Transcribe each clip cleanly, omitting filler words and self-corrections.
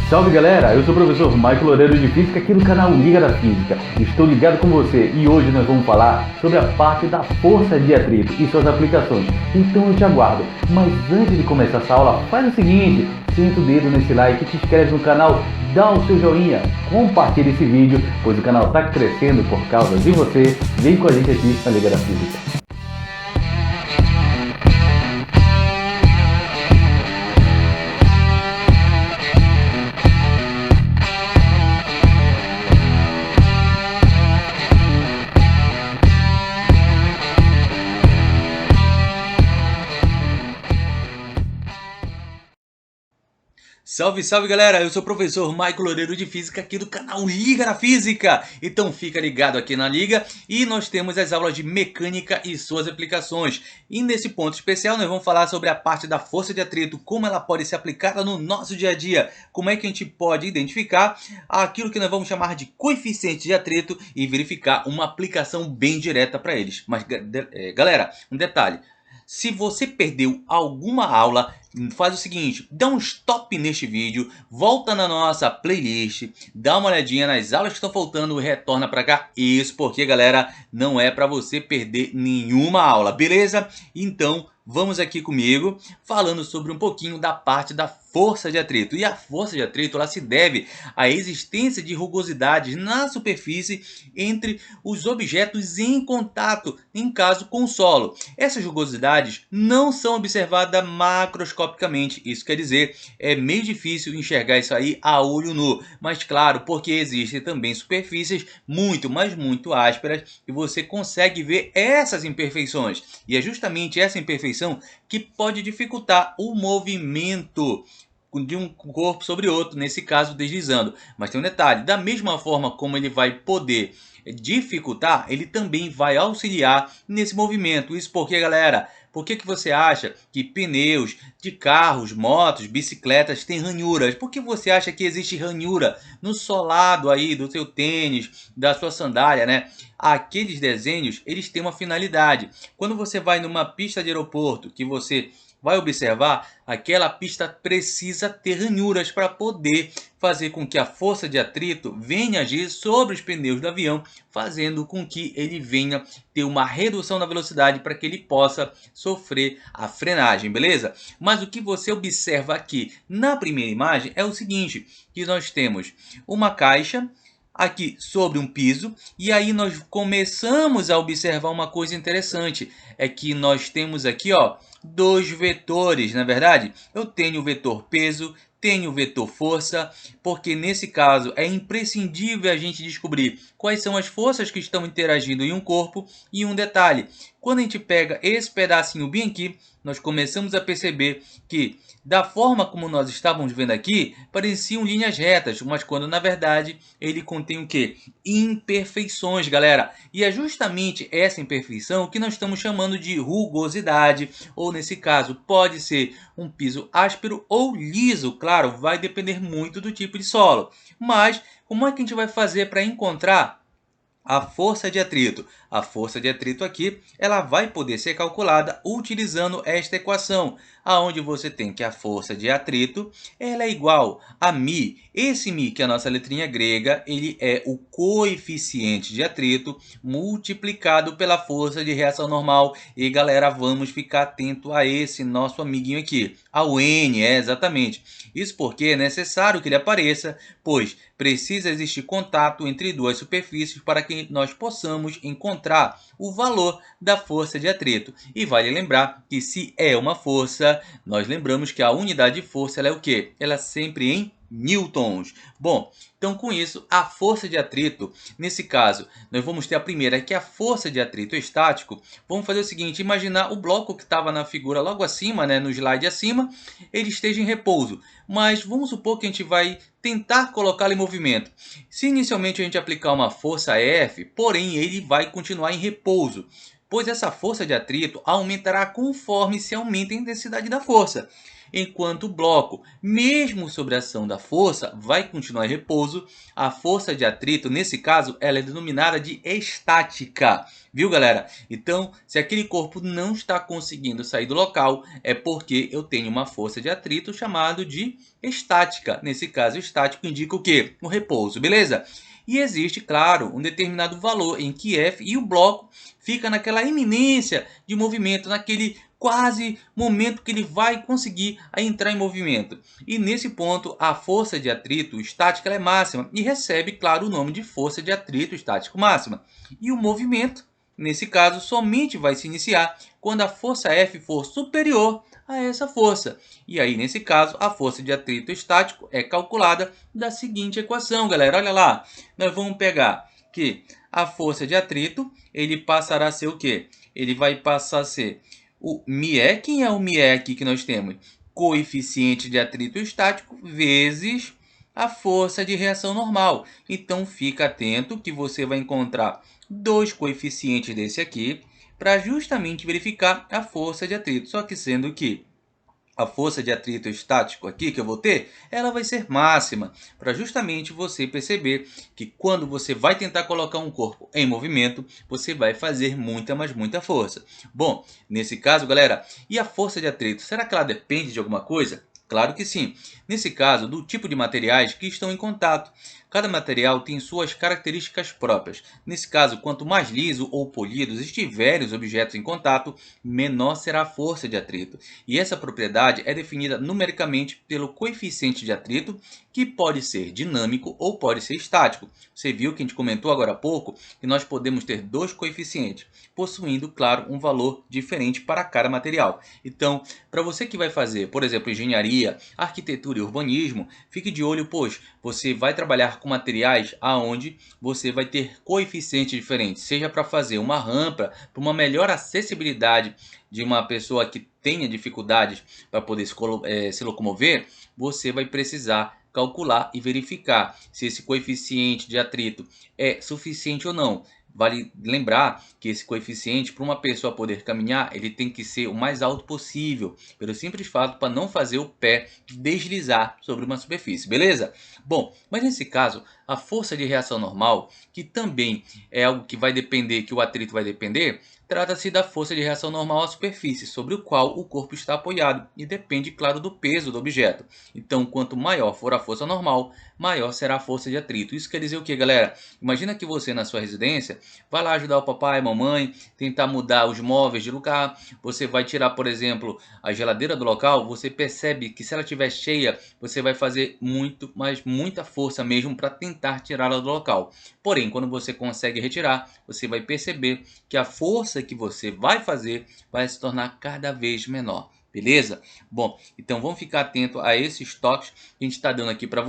Salve galera, eu sou o professor Michael Loureiro de Física aqui no canal Liga da Física. Estou ligado com você e hoje nós vamos falar sobre a parte da força de atrito e suas aplicações. Então eu te aguardo, mas antes de começar essa aula, faz o seguinte, senta o dedo nesse like, te inscreve no canal, dá o seu joinha, compartilha esse vídeo, pois o canal está crescendo por causa de você. Vem com a gente aqui na Liga da Física. Salve, salve galera, eu sou o professor Michael Loureiro de Física aqui do canal Liga da Física. Então fica ligado aqui na Liga e nós temos as aulas de mecânica e suas aplicações. E nesse ponto especial nós vamos falar sobre a parte da força de atrito, como ela pode ser aplicada no nosso dia a dia, como é que a gente pode identificar aquilo que nós vamos chamar de coeficiente de atrito e verificar uma aplicação bem direta para eles. Mas galera, um detalhe. Se você perdeu alguma aula, faz o seguinte, dá um stop neste vídeo, volta na nossa playlist, dá uma olhadinha nas aulas que estão faltando e retorna para cá. Isso porque, galera, não é para você perder nenhuma aula, beleza? Então, vamos aqui comigo falando sobre um pouquinho da parte da força de atrito. E a força de atrito ela se deve à existência de rugosidades na superfície entre os objetos em contato, em caso com o solo. Essas rugosidades não são observadas macroscopicamente. Isso quer dizer, é meio difícil enxergar isso aí a olho nu. Mas claro, porque existem também superfícies muito, mas muito ásperas e você consegue ver essas imperfeições. E é justamente essa imperfeição que pode dificultar o movimento de um corpo sobre outro, nesse caso deslizando. Mas tem um detalhe, da mesma forma como ele vai poder dificultar, ele também vai auxiliar nesse movimento. Isso porque, galera, por que você acha que pneus de carros, motos, bicicletas têm ranhuras? Por que você acha que existe ranhura no solado aí do seu tênis, da sua sandália, né? Aqueles desenhos, eles têm uma finalidade. Quando você vai numa pista de aeroporto, que você vai observar, aquela pista precisa ter ranhuras para poder fazer com que a força de atrito venha agir sobre os pneus do avião, fazendo com que ele venha ter uma redução na velocidade para que ele possa sofrer a frenagem, beleza? Mas o que você observa aqui na primeira imagem é o seguinte, que nós temos uma caixa aqui sobre um piso e aí nós começamos a observar uma coisa interessante, é que nós temos aqui dois vetores, na verdade. Eu tenho o vetor peso, tenho o vetor força, porque nesse caso é imprescindível a gente descobrir quais são as forças que estão interagindo em um corpo. E um detalhe, quando a gente pega esse pedacinho bem aqui, nós começamos a perceber que da forma como nós estávamos vendo aqui, pareciam linhas retas, mas quando na verdade ele contém o quê? Imperfeições, galera. E é justamente essa imperfeição que nós estamos chamando de rugosidade, ou nesse caso pode ser um piso áspero ou liso, claro, vai depender muito do tipo de solo. Mas como é que a gente vai fazer para encontrar a força de atrito? A força de atrito aqui, ela vai poder ser calculada utilizando esta equação, aonde você tem que a força de atrito, ela é igual a μ. Esse μ, que é a nossa letrinha grega, ele é o coeficiente de atrito multiplicado pela força de reação normal. E galera, vamos ficar atento a esse nosso amiguinho aqui, ao N, exatamente. Isso porque é necessário que ele apareça, pois precisa existir contato entre duas superfícies para que nós possamos encontrar o valor da força de atrito. E vale lembrar que se é uma força, nós lembramos que a unidade de força ela é o quê? Ela é sempre em newtons. Bom, então com isso, a força de atrito, nesse caso, nós vamos ter a primeira, que é a força de atrito estático. Vamos fazer o seguinte, imaginar o bloco que estava na figura logo acima, né, no slide acima, ele esteja em repouso. Mas vamos supor que a gente vai tentar colocá-lo em movimento. Se inicialmente a gente aplicar uma força F, porém ele vai continuar em repouso, pois essa força de atrito aumentará conforme se aumenta a intensidade da força. enquanto o bloco, mesmo sob a ação da força, vai continuar em repouso. A força de atrito, nesse caso, ela é denominada de estática. Viu, galera? Então, se aquele corpo não está conseguindo sair do local, é porque eu tenho uma força de atrito chamada de estática. Nesse caso, estático indica o quê? O repouso, beleza? E existe, claro, um determinado valor em que F e o bloco fica naquela iminência de movimento, naquele quase momento que ele vai conseguir entrar em movimento. E nesse ponto, a força de atrito estática ela é máxima e recebe, claro, o nome de força de atrito estático máxima. E o movimento, nesse caso, somente vai se iniciar quando a força F for superior a essa força. E aí, nesse caso, a força de atrito estático é calculada da seguinte equação, galera. Olha lá, nós vamos pegar que a força de atrito, ele passará a ser o quê? Ele vai passar a ser o μe. Quem é o μe aqui que nós temos? Coeficiente de atrito estático vezes a força de reação normal. Então, fica atento que você vai encontrar dois coeficientes desse aqui para justamente verificar a força de atrito. Só que sendo que a força de atrito estático aqui que eu vou ter, ela vai ser máxima, para justamente você perceber que quando você vai tentar colocar um corpo em movimento, você vai fazer muita, mas muita força. Bom, nesse caso, galera, e a força de atrito, será que ela depende de alguma coisa? Claro que sim. Nesse caso, do tipo de materiais que estão em contato. Cada material tem suas características próprias. Nesse caso, quanto mais liso ou polidos estiverem os objetos em contato, menor será a força de atrito. E essa propriedade é definida numericamente pelo coeficiente de atrito, que pode ser dinâmico ou pode ser estático. Você viu que a gente comentou agora há pouco que nós podemos ter dois coeficientes, possuindo, claro, um valor diferente para cada material. Então, para você que vai fazer, por exemplo, engenharia, arquitetura e urbanismo, fique de olho, pois você vai trabalhar com materiais aonde você vai ter coeficientes diferentes, seja para fazer uma rampa, para uma melhor acessibilidade de uma pessoa que tenha dificuldades para poder se locomover, você vai precisar calcular e verificar se esse coeficiente de atrito é suficiente ou não. Vale lembrar que esse coeficiente, para uma pessoa poder caminhar, ele tem que ser o mais alto possível, pelo simples fato para não fazer o pé deslizar sobre uma superfície, beleza? Bom, mas nesse caso, a força de reação normal, que também é algo que vai depender, que o atrito vai depender, trata-se da força de reação normal à superfície, sobre o qual o corpo está apoiado, e depende, claro, do peso do objeto. Então, quanto maior for a força normal, maior será a força de atrito. Isso quer dizer o que, galera? Imagina que você, na sua residência, vai lá ajudar o papai, a mamãe, tentar mudar os móveis de lugar. Você vai tirar, por exemplo, a geladeira do local. Você percebe que se ela estiver cheia, você vai fazer muito, mas muita força mesmo para tentar tirá-la do local. Porém, quando você consegue retirar, você vai perceber que a força que você vai fazer vai se tornar cada vez menor. Beleza? Bom, então vamos ficar atento a esses toques que a gente está dando aqui para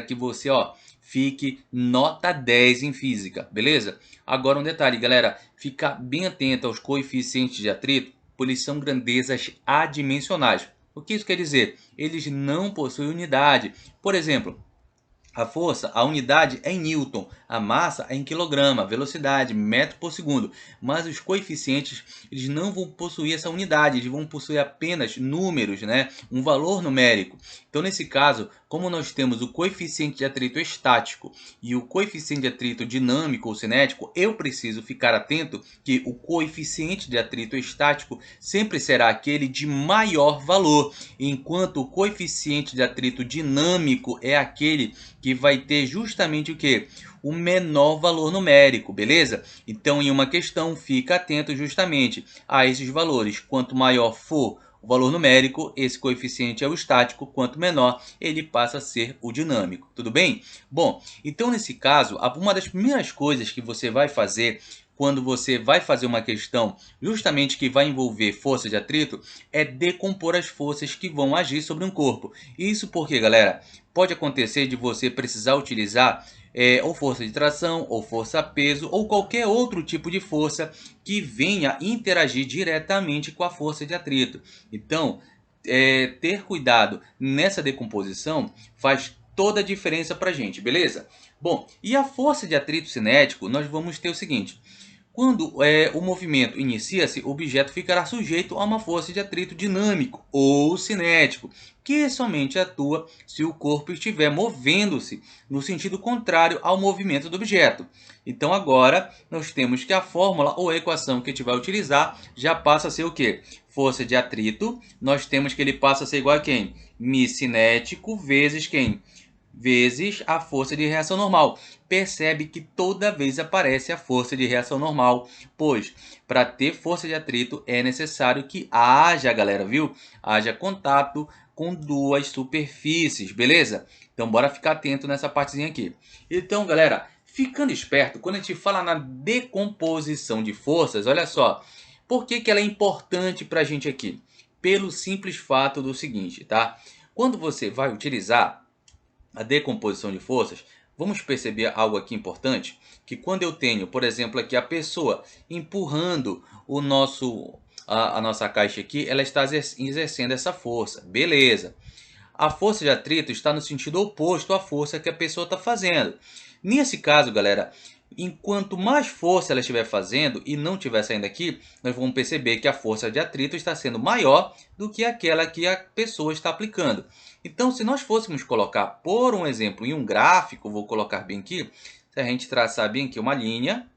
que você, fique nota 10 em física, beleza? Agora um detalhe, galera, ficar bem atento aos coeficientes de atrito, pois eles são grandezas adimensionais. O que isso quer dizer? Eles não possuem unidade. Por exemplo, a força, a unidade é em Newton, a massa é em quilograma, velocidade, metro por segundo. Mas os coeficientes, eles não vão possuir essa unidade, eles vão possuir apenas números, né? Um valor numérico. Então, nesse caso, como nós temos o coeficiente de atrito estático e o coeficiente de atrito dinâmico ou cinético, eu preciso ficar atento que o coeficiente de atrito estático sempre será aquele de maior valor, enquanto o coeficiente de atrito dinâmico é aquele que vai ter justamente o que? O menor valor numérico, beleza? Então, em uma questão, fica atento justamente a esses valores. Quanto maior for o valor numérico, esse coeficiente é o estático, quanto menor, ele passa a ser o dinâmico, tudo bem? Bom, então nesse caso, uma das primeiras coisas que você vai fazer quando você vai fazer uma questão justamente que vai envolver força de atrito, é decompor as forças que vão agir sobre um corpo. Isso porque, galera, pode acontecer de você precisar utilizar ou força de tração, ou força-peso, ou qualquer outro tipo de força que venha interagir diretamente com a força de atrito. Então, ter cuidado nessa decomposição faz toda a diferença para a gente, beleza? Bom, e a força de atrito cinético, nós vamos ter o seguinte: Quando o movimento inicia-se, o objeto ficará sujeito a uma força de atrito dinâmico ou cinético, que somente atua se o corpo estiver movendo-se no sentido contrário ao movimento do objeto. Então agora nós temos que a fórmula ou a equação que a gente vai utilizar já passa a ser o quê? Força de atrito, nós temos que ele passa a ser igual a quem? Mi cinético vezes quem? Vezes a força de reação normal. Percebe que toda vez aparece a força de reação normal, pois para ter força de atrito é necessário que haja, galera, viu? Haja contato com duas superfícies, beleza? Então bora ficar atento nessa partezinha aqui. Então, galera, ficando esperto, quando a gente fala na decomposição de forças, olha só, por que ela é importante para a gente aqui? Pelo simples fato do seguinte, tá? Quando você vai utilizar a decomposição de forças, vamos perceber algo aqui importante, que quando eu tenho, por exemplo, aqui a pessoa empurrando a nossa caixa aqui, ela está exercendo essa força, beleza. A força de atrito está no sentido oposto à força que a pessoa está fazendo. Nesse caso, galera, enquanto mais força ela estiver fazendo e não estiver saindo aqui, nós vamos perceber que a força de atrito está sendo maior do que aquela que a pessoa está aplicando. Então, se nós fôssemos colocar, por um exemplo, em um gráfico, vou colocar bem aqui, se a gente traçar bem aqui uma linha,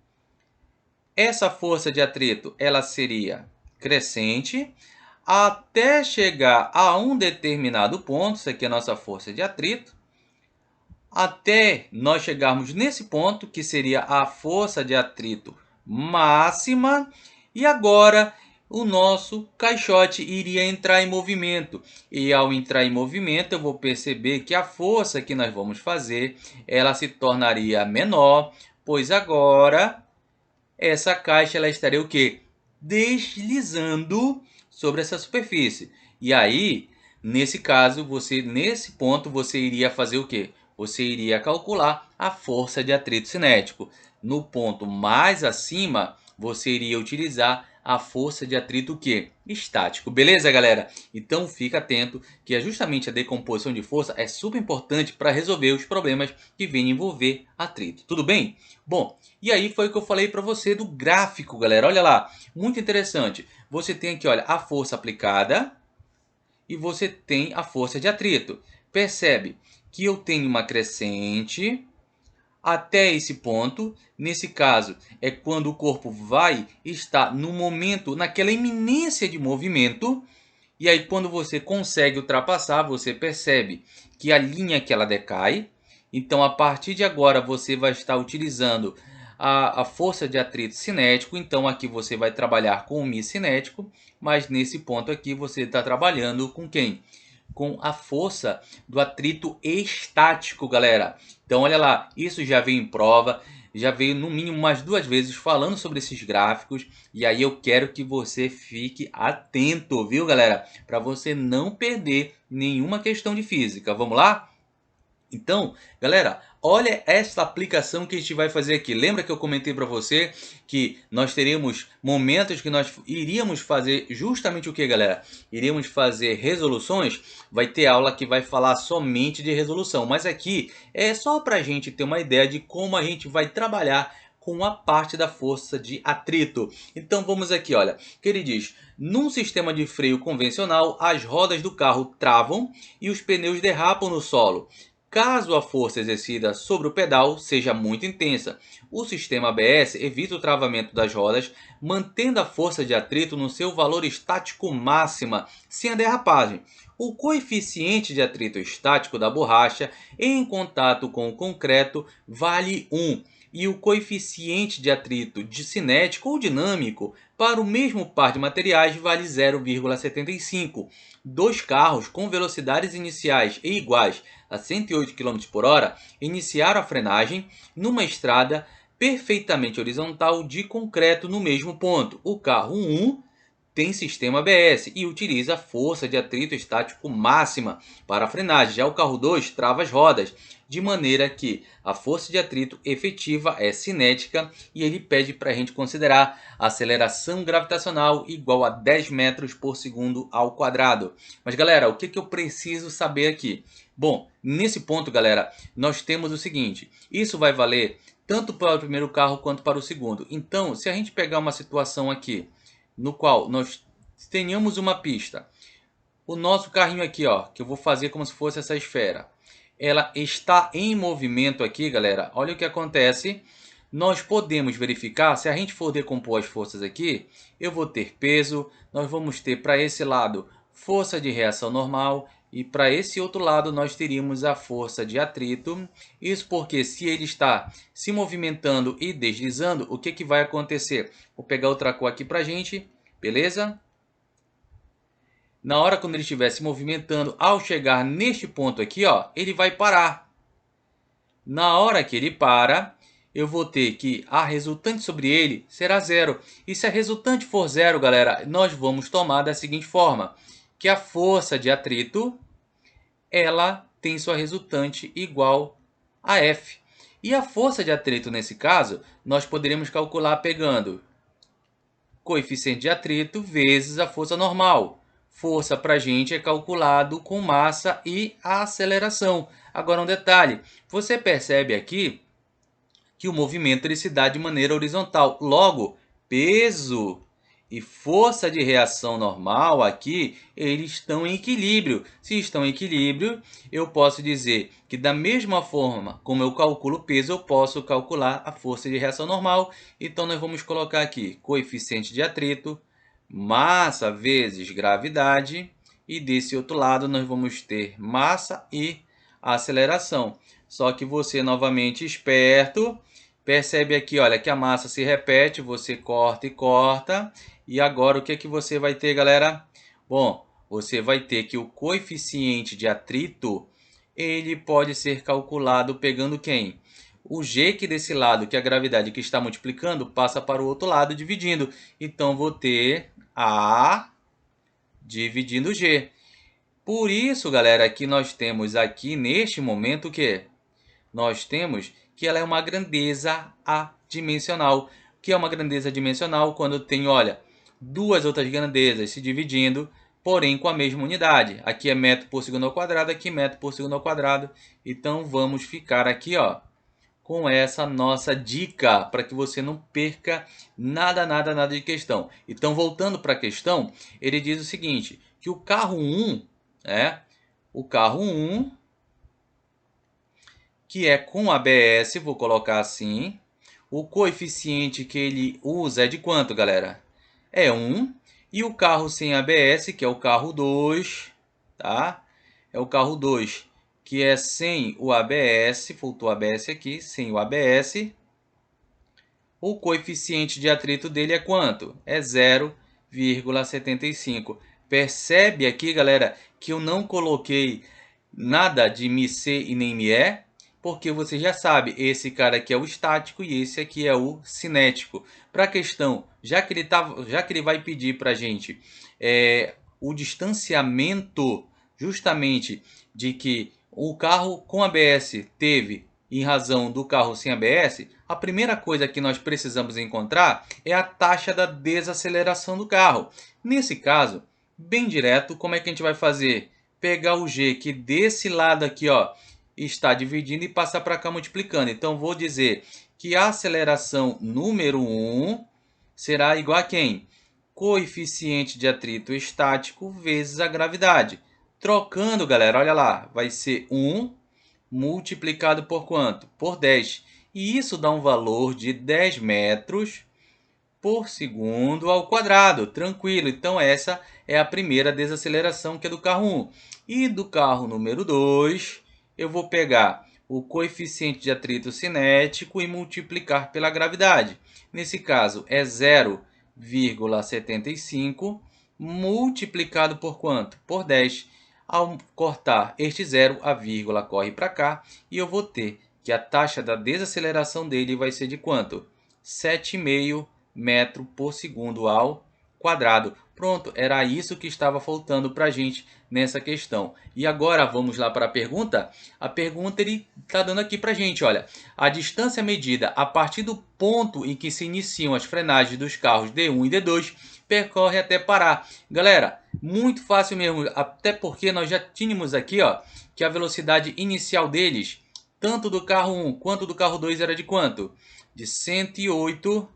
essa força de atrito ela seria crescente até chegar a um determinado ponto, isso aqui é a nossa força de atrito, até nós chegarmos nesse ponto, que seria a força de atrito máxima, e agora o nosso caixote iria entrar em movimento. E ao entrar em movimento, eu vou perceber que a força que nós vamos fazer, ela se tornaria menor, pois agora essa caixa ela estaria o quê? Deslizando sobre essa superfície. E aí, nesse caso, nesse ponto, você iria fazer o quê? Você iria calcular a força de atrito cinético. No ponto mais acima, você iria utilizar a força de atrito o quê? Estático. Beleza, galera? Então fica atento que é justamente a decomposição de força é super importante para resolver os problemas que vêm envolver atrito. Tudo bem? Bom, e aí foi o que eu falei para você do gráfico, galera. Olha lá, muito interessante. Você tem aqui, olha, a força aplicada e você tem a força de atrito. Percebe que eu tenho uma crescente até esse ponto. Nesse caso, é quando o corpo vai estar no momento, naquela iminência de movimento. E aí, quando você consegue ultrapassar, você percebe que a linha que ela decai. Então, a partir de agora, você vai estar utilizando a força de atrito cinético. Então, aqui você vai trabalhar com o Mi cinético. Mas nesse ponto aqui, você está trabalhando com quem? Com a força do atrito estático, galera. Então, olha lá, isso já veio em prova, já veio no mínimo umas 2 vezes falando sobre esses gráficos. E aí eu quero que você fique atento, viu, galera? Para você não perder nenhuma questão de física. Vamos lá? Então, galera, olha essa aplicação que a gente vai fazer aqui. Lembra que eu comentei para você que nós teríamos momentos que nós iríamos fazer justamente o que, galera? Iríamos fazer resoluções. Vai ter aula que vai falar somente de resolução. Mas aqui é só para a gente ter uma ideia de como a gente vai trabalhar com a parte da força de atrito. Então vamos aqui, olha, que ele diz: num sistema de freio convencional, as rodas do carro travam e os pneus derrapam no solo. Caso a força exercida sobre o pedal seja muito intensa, o sistema ABS evita o travamento das rodas, mantendo a força de atrito no seu valor estático máxima, sem a derrapagem. O coeficiente de atrito estático da borracha em contato com o concreto vale 1, e o coeficiente de atrito cinético ou dinâmico para o mesmo par de materiais vale 0,75. Dois carros com velocidades iniciais e iguais a 108 km por hora iniciaram a frenagem numa estrada perfeitamente horizontal de concreto no mesmo ponto. O carro 1 tem sistema ABS e utiliza força de atrito estático máxima para a frenagem. Já o carro 2 trava as rodas, de maneira que a força de atrito efetiva é cinética e ele pede para a gente considerar a aceleração gravitacional igual a 10 metros por segundo ao quadrado. Mas galera, o que eu preciso saber aqui? Bom, nesse ponto galera, nós temos o seguinte, isso vai valer tanto para o primeiro carro quanto para o segundo. Então, se a gente pegar uma situação aqui, no qual nós tenhamos uma pista, o nosso carrinho aqui, ó, que eu vou fazer como se fosse essa esfera, ela está em movimento aqui, galera. Olha o que acontece. Nós podemos verificar, se a gente for decompor as forças aqui, eu vou ter peso, nós vamos ter para esse lado força de reação normal e para esse outro lado nós teríamos a força de atrito. Isso porque se ele está se movimentando e deslizando, o que vai acontecer? Vou pegar outra cor aqui para a gente, beleza? Na hora quando ele estiver se movimentando, ao chegar neste ponto aqui, ó, ele vai parar. Na hora que ele para, eu vou ter que a resultante sobre ele será zero. E se a resultante for zero, galera, nós vamos tomar da seguinte forma, que a força de atrito, ela tem sua resultante igual a F. E a força de atrito nesse caso, nós poderíamos calcular pegando coeficiente de atrito vezes a força normal. Força para a gente é calculado com massa e a aceleração. Agora um detalhe, você percebe aqui que o movimento ele se dá de maneira horizontal. Logo, peso e força de reação normal aqui, eles estão em equilíbrio. Se estão em equilíbrio, eu posso dizer que da mesma forma como eu calculo o peso, eu posso calcular a força de reação normal. Então nós vamos colocar aqui coeficiente de atrito, massa vezes gravidade, e desse outro lado nós vamos ter massa e aceleração. Só que você, novamente esperto, percebe aqui, olha, que a massa se repete, você corta e corta. E agora o que é que você vai ter, galera? Bom, você vai ter que o coeficiente de atrito, ele pode ser calculado pegando quem? O G que desse lado, que é a gravidade que está multiplicando, passa para o outro lado dividindo. Então, vou ter A dividindo G. Por isso, galera, que nós temos aqui neste momento o quê? Nós temos que ela é uma grandeza adimensional. O que é uma grandeza adimensional? Quando tem, olha, duas outras grandezas se dividindo, porém com a mesma unidade. Aqui é metro por segundo ao quadrado, aqui metro por segundo ao quadrado. Então vamos ficar aqui, ó, com essa nossa dica para que você não perca nada de questão. Então voltando para a questão, ele diz o seguinte, que o carro 1, o carro 1, que é com ABS, vou colocar assim, o coeficiente que ele usa é de quanto, galera? É 1. E o carro sem ABS, que é o carro 2, tá? É o carro 2, que é sem o ABS, faltou o ABS aqui, sem o ABS. O coeficiente de atrito dele é quanto? É 0,75. Percebe aqui, galera, que eu não coloquei nada de ME e nem ME, porque você já sabe, esse cara aqui é o estático e esse aqui é o cinético. Para a questão, já que ele vai pedir para a gente o distanciamento justamente de que o carro com ABS teve em razão do carro sem ABS, a primeira coisa que nós precisamos encontrar é a taxa da desaceleração do carro. Nesse caso, bem direto, como é que a gente vai fazer? Pegar o G que desse lado aqui, ó, está dividindo e passar para cá multiplicando. Então, vou dizer que a aceleração número 1 será igual a quem? Coeficiente de atrito estático vezes a gravidade. Trocando, galera, olha lá, vai ser 1 multiplicado por quanto? Por 10. E isso dá um valor de 10 metros por segundo ao quadrado. Tranquilo. Então, essa é a primeira desaceleração, que é do carro 1. E do carro número 2, eu vou pegar o coeficiente de atrito cinético e multiplicar pela gravidade. Nesse caso, é 0,75 multiplicado por quanto? Por 10. Ao cortar este zero, a vírgula corre para cá e eu vou ter que a taxa da desaceleração dele vai ser de quanto? 7,5 metro por segundo ao quadrado. Pronto, era isso que estava faltando para a gente nessa questão. E agora vamos lá para a pergunta. A pergunta ele está dando aqui para a gente, olha. A distância medida a partir do ponto em que se iniciam as frenagens dos carros D1 e D2 percorre até parar. Galera, muito fácil mesmo, até porque nós já tínhamos aqui, ó, que a velocidade inicial deles, tanto do carro 1 quanto do carro 2 era de quanto? De 108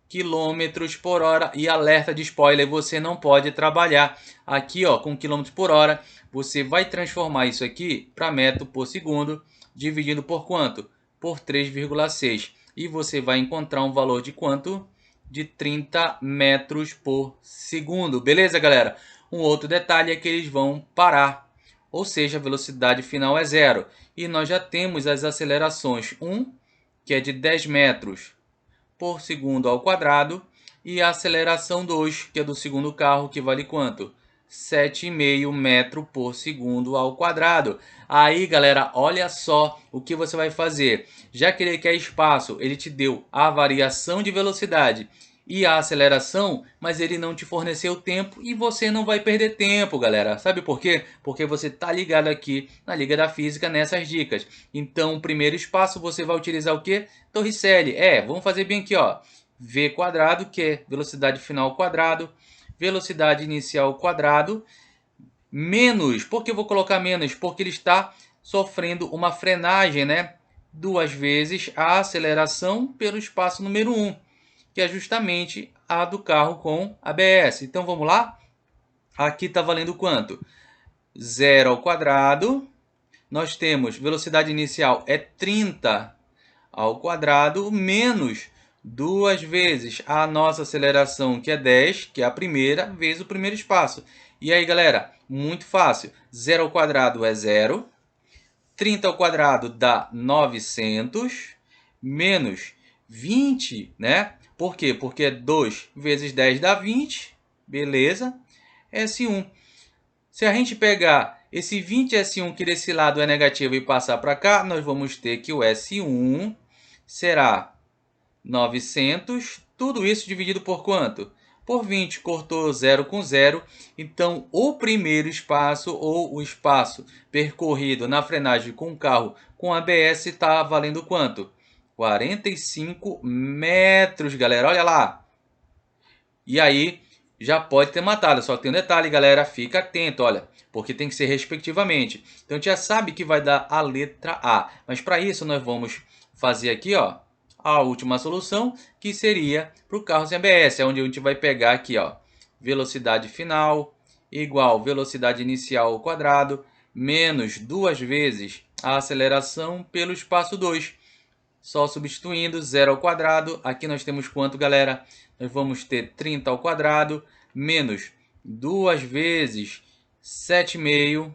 km por hora, e alerta de spoiler, você não pode trabalhar aqui ó, com km por hora, você vai transformar isso aqui para metro por segundo, dividido por quanto? Por 3,6, e você vai encontrar um valor de quanto? De 30 metros por segundo, beleza galera? Um outro detalhe é que eles vão parar, ou seja, a velocidade final é zero, e nós já temos as acelerações, que é de 10 metros por segundo ao quadrado, e a aceleração 2, que é do segundo carro, que vale quanto? 7,5 metro por segundo ao quadrado. Aí, galera, olha só o que você vai fazer. Já que ele quer espaço, ele te deu a variação de velocidade e a aceleração, mas ele não te forneceu tempo e você não vai perder tempo, galera. Sabe por quê? Porque você tá ligado aqui na Liga da Física nessas dicas. Então, o primeiro espaço você vai utilizar o quê? Torricelli. Vamos fazer bem aqui, ó. V quadrado, que é velocidade final ao quadrado, velocidade inicial ao quadrado, menos. Por que eu vou colocar menos? Porque ele está sofrendo uma frenagem, né? 2 vezes a aceleração pelo espaço número 1. Que é justamente a do carro com ABS. Então vamos lá? Aqui está valendo quanto? 0 ao quadrado. Nós temos velocidade inicial é 30 ao quadrado, menos 2 vezes a nossa aceleração, que é 10, que é a primeira, vezes o primeiro espaço. E aí, galera, muito fácil. 0 ao quadrado é 0. 30 ao quadrado dá 900, menos 20, né? Por quê? Porque 2 vezes 10 dá 20, beleza? S1. Se a gente pegar esse 20 S1 que desse lado é negativo e passar para cá, nós vamos ter que o S1 será 900, tudo isso dividido por quanto? Por 20, cortou 0 com 0, então o primeiro espaço ou o espaço percorrido na frenagem com o carro com ABS está valendo quanto? 45 metros, galera, olha lá. E aí, já pode ter matado, só que tem um detalhe, galera, fica atento, olha, porque tem que ser respectivamente. Então, a gente já sabe que vai dar a letra A, mas para isso nós vamos fazer aqui, ó, a última solução, que seria para o carro sem ABS, é onde a gente vai pegar aqui, ó, velocidade final igual velocidade inicial ao quadrado, menos 2 vezes a aceleração pelo espaço 2. Só substituindo 0 ao quadrado, aqui nós temos quanto, galera? Nós vamos ter 30 ao quadrado, menos 2 vezes 7,5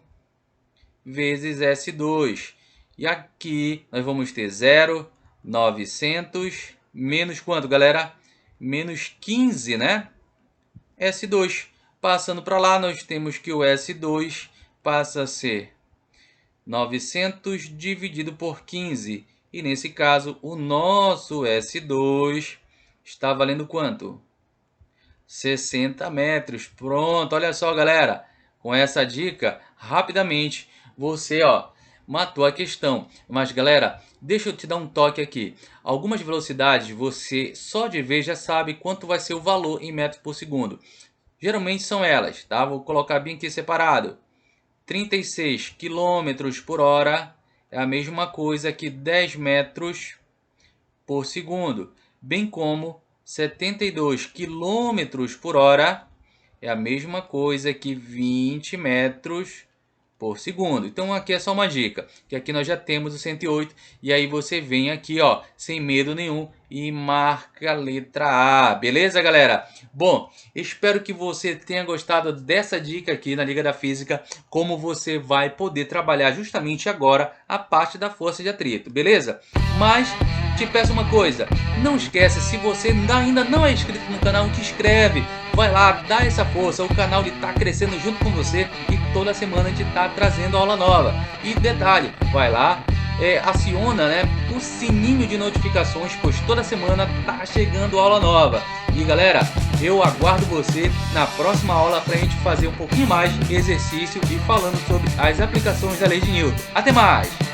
vezes S2. E aqui nós vamos ter 0, 900, menos quanto, galera? Menos 15, né? S2. Passando para lá, nós temos que o S2 passa a ser 900 dividido por 15. E nesse caso, o nosso S2 está valendo quanto? 60 metros. Pronto, olha só, galera. Com essa dica, rapidamente, você matou a questão. Mas, galera, deixa eu te dar um toque aqui. Algumas velocidades, você só de ver já sabe quanto vai ser o valor em metros por segundo. Geralmente são elas, tá? Vou colocar bem aqui separado. 36 km por hora. É a mesma coisa que 10 metros por segundo, bem como 72 km por hora é a mesma coisa que 20 metros por segundo. Então aqui é só uma dica, que aqui nós já temos o 108, e aí você vem aqui, ó, sem medo nenhum e marca a letra A, beleza, galera? Bom, espero que você tenha gostado dessa dica aqui na Liga da Física, como você vai poder trabalhar justamente agora a parte da força de atrito, beleza? Mas te peço uma coisa, não esquece, se você ainda não é inscrito no canal, te inscreve, vai lá, dá essa força, o canal está crescendo junto com você e toda semana a gente está trazendo aula nova. E detalhe, vai lá, aciona, né, o sininho de notificações, pois toda semana tá chegando aula nova. E galera, eu aguardo você na próxima aula para a gente fazer um pouquinho mais de exercício e falando sobre as aplicações da lei de Newton. Até mais!